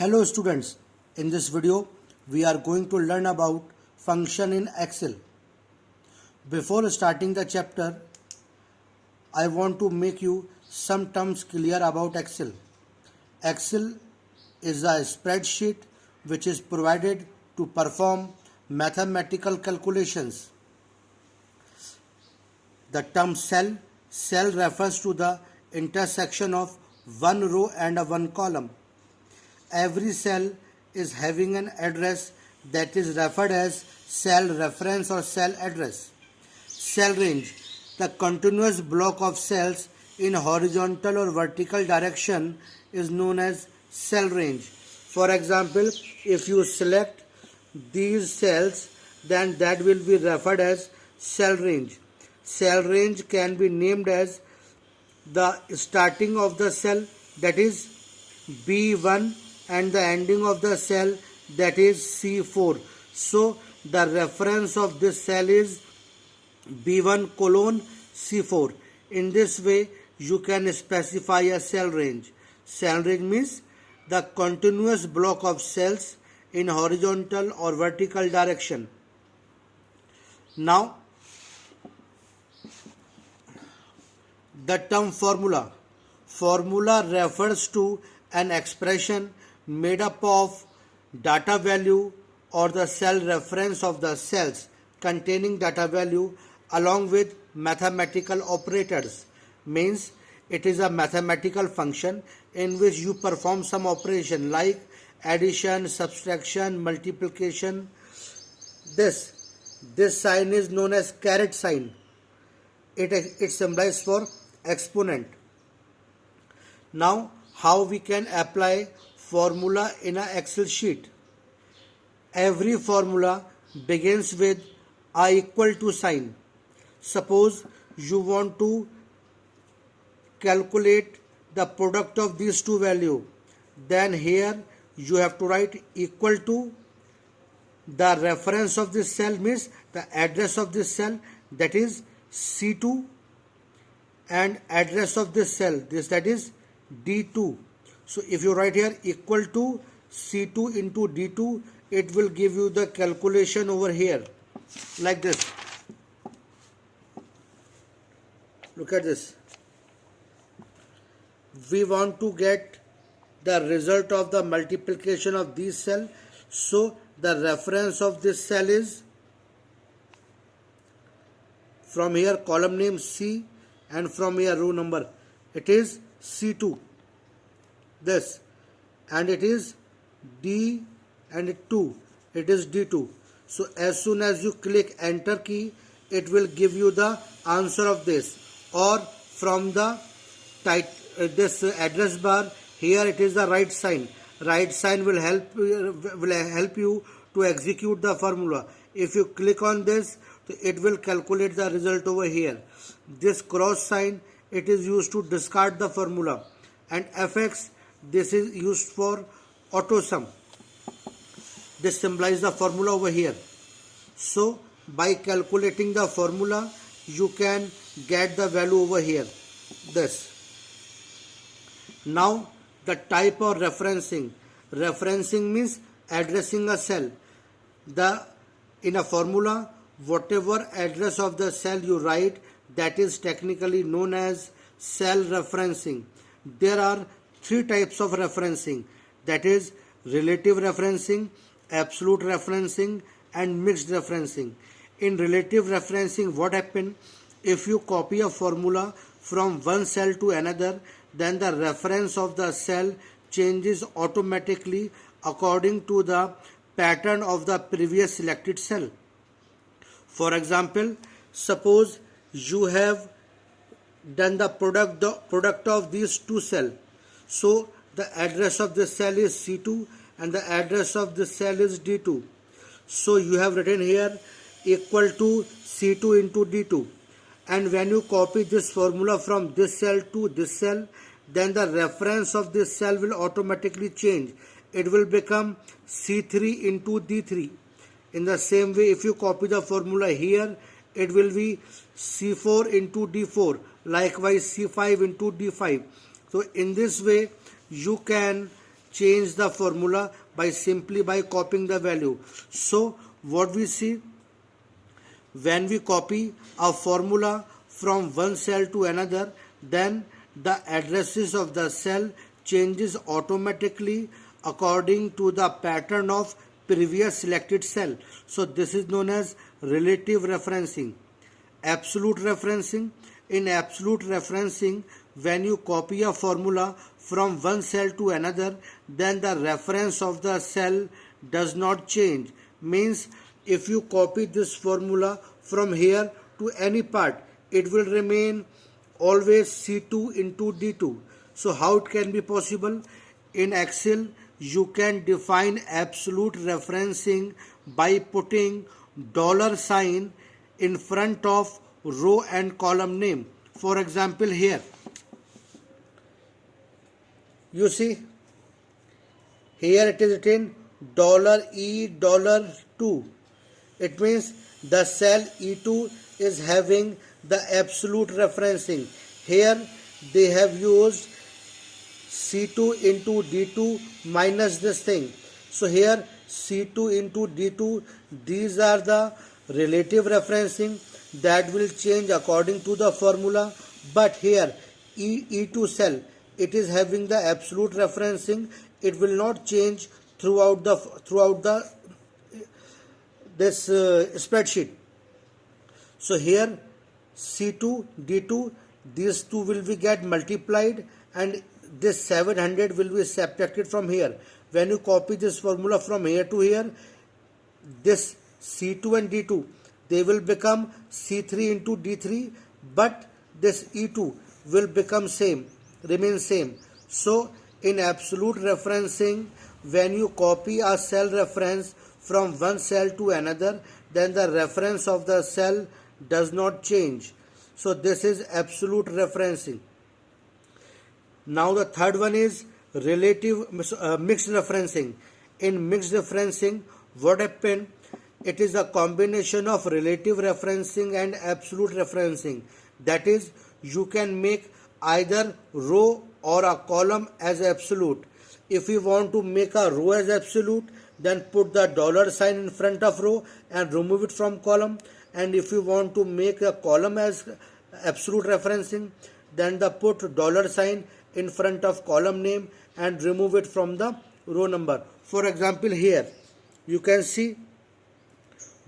Hello students, in this video we are going to learn about function in Excel. Before starting the chapter, I want to make you some terms clear about Excel. Excel is a spreadsheet which is provided to perform mathematical calculations. The term cell refers to the intersection of one row and one column. Every cell is having an address that is referred as cell reference or cell address. Cell range, the continuous block of cells in horizontal or vertical direction is known as cell range. For example, if you select these cells, then that will be referred as cell range. Cell range can be named as the starting of the cell, that is B1, and the ending of the cell, that is C4. So the reference of this cell is B1 colon C4. In this way you can specify a cell range. Cell range means the continuous block of cells in horizontal or vertical direction. Now the term formula. Formula refers to an expression made up of data value or the cell reference of the cells containing data value along with mathematical operators. Means it is a mathematical function in which you perform some operation like addition, subtraction, multiplication. This sign is known as caret sign. It symbolizes for exponent. Now how we can apply formula in an Excel sheet. Every formula begins with a equal to sign. Suppose you want to calculate the product of these two values, then here you have to write equal to the reference of this cell, means the address of this cell, that is C2, and address of this cell, that is D2. So if you write here equal to C2 into D2, it will give you the calculation over here like this. Look at this. We want to get the result of the multiplication of these cells. So the reference of this cell is from here column name C, and from here row number, it is C2. This, and it is D and 2, it is D2. So as soon as you click enter key, it will give you the answer of this, or from the this address bar, here it is the right sign. Right sign will help you to execute the formula. If you click on this, it will calculate the result over here. This cross sign, it is used to discard the formula, and FX, this is used for auto sum. This symbolizes the formula over here. So by calculating the formula, you can get the value over here. This. Now the type of referencing. Referencing means addressing a cell. In a formula, whatever address of the cell you write, that is technically known as cell referencing. There are three types of referencing, that is relative referencing, absolute referencing, and mixed referencing. In relative referencing, what happens? If you copy a formula from one cell to another, then the reference of the cell changes automatically according to the pattern of the previous selected cell. For example, suppose you have done the product of these two cells. So the address of this cell is C2 and the address of this cell is D2. So you have written here equal to C2 into D2. And when you copy this formula from this cell to this cell, then the reference of this cell will automatically change. It will become C3 into D3. In the same way, if you copy the formula here, it will be C4 into D4. Likewise C5 into D5. So in this way you can change the formula by simply by copying the value. So what we see, when we copy a formula from one cell to another, then the addresses of the cell changes automatically according to the pattern of previous selected cell. So this is known as relative referencing. Absolute referencing. In absolute referencing, when you copy a formula from one cell to another, then the reference of the cell does not change. Means if you copy this formula from here to any part, it will remain always C2 into D2. So how it can be possible? In Excel, you can define absolute referencing by putting $sign in front of row and column name. For example, here you see, here it is written $E2. It means the cell E2 is having the absolute referencing. Here they have used C2 into D2 minus this thing. So here C2 into D2, these are the relative referencing that will change according to the formula. But here E2 cell, it is having the absolute referencing. It will not change throughout this spreadsheet. So here C2, D2, these two will be get multiplied and this 700 will be subtracted from here. When you copy this formula from here to here, this C2 and D2, they will become C3 into D3, but this E2 will become same, remain same. So in absolute referencing, when you copy a cell reference from one cell to another, then the reference of the cell does not change. So this is absolute referencing. Now the third one is relative mixed referencing. In mixed referencing, what happened? It is a combination of relative referencing and absolute referencing. That is, you can make either row or a column as absolute. If you want to make a row as absolute, then put the $sign in front of row and remove it from column. And if you want to make a column as absolute referencing, then put $sign in front of column name and remove it from the row number. For example, here you can see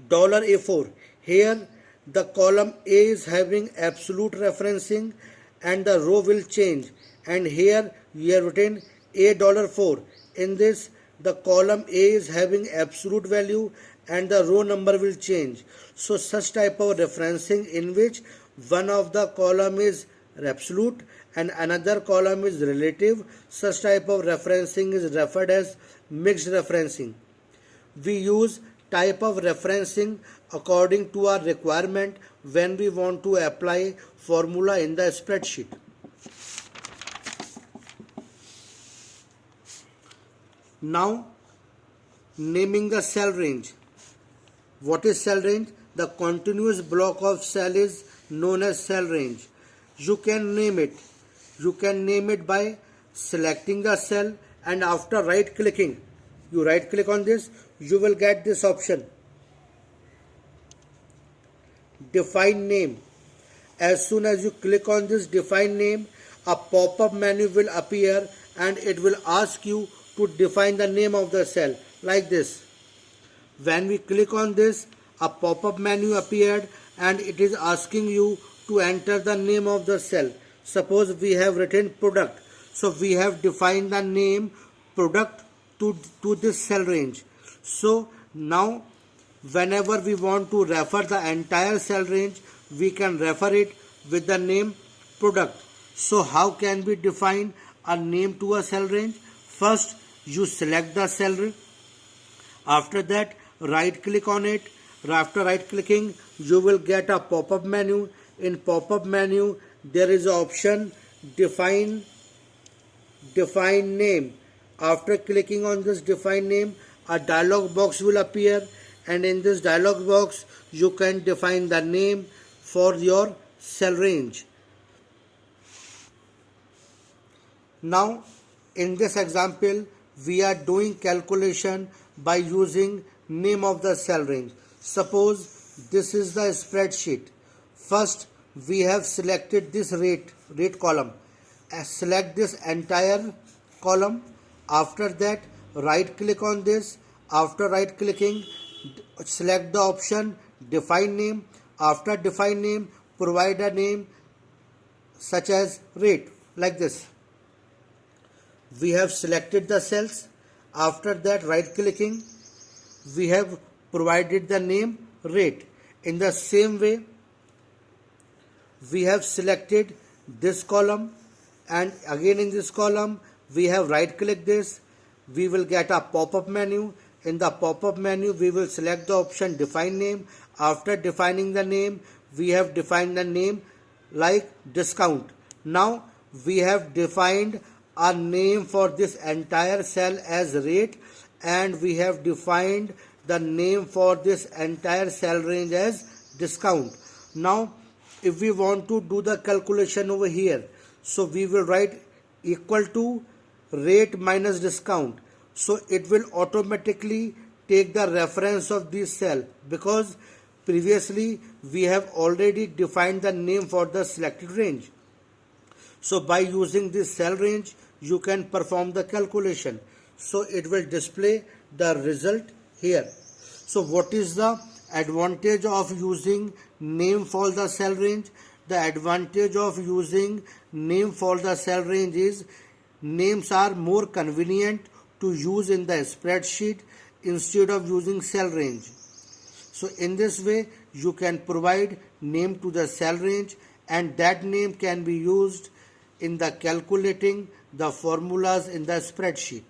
$A4. Here the column A is having absolute referencing and the row will change. And here we have written A$4. In this, the column A is having absolute value and the row number will change. So such type of referencing in which one of the column is absolute and another column is relative, such type of referencing is referred as mixed referencing. We use type of referencing according to our requirement when we want to apply formula in the spreadsheet. Now, naming the cell range. What is cell range? The continuous block of cell is known as cell range. You can name it. You can name it by selecting the cell and after right clicking, you right click on this, you will get this option. Define name. As soon as you click on this define name, a pop-up menu will appear and it will ask you to define the name of the cell like this. When we click on this, a pop-up menu appeared and it is asking you to enter the name of the cell. Suppose we have written product. So we have defined the name product to this cell range. So now whenever we want to refer the entire cell range, we can refer it with the name product. So how can we define a name to a cell range? First, you select the cell range. After that, right click on it. After right clicking, you will get a pop-up menu. In pop-up menu, there is an option define name. After clicking on this define name, a dialog box will appear, and in this dialog box you can define the name for your cell range. Now in this example we are doing calculation by using name of the cell range. Suppose this is the spreadsheet. First, we have selected this rate column. Select this entire column. After that, right click on this. After right clicking, select the option define name. After define name, provide a name such as rate, like this. We have selected the cells. After that, right clicking, we have provided the name rate. In the same way, we have selected this column, and again in this column we have right click this. We will get a pop-up menu. In the pop-up menu, we will select the option define name. After defining the name, we have defined the name like discount. Now we have defined a name for this entire cell as rate, and we have defined the name for this entire cell range as discount. Now if we want to do the calculation over here, so we will write equal to rate minus discount. So it will automatically take the reference of this cell, because previously we have already defined the name for the selected range. So by using this cell range, you can perform the calculation. So it will display the result here. So what is the advantage of using name for the cell range? The advantage of using name for the cell range is names are more convenient to use in the spreadsheet instead of using cell range. So in this way, you can provide name to the cell range, and that name can be used in the calculating the formulas in the spreadsheet.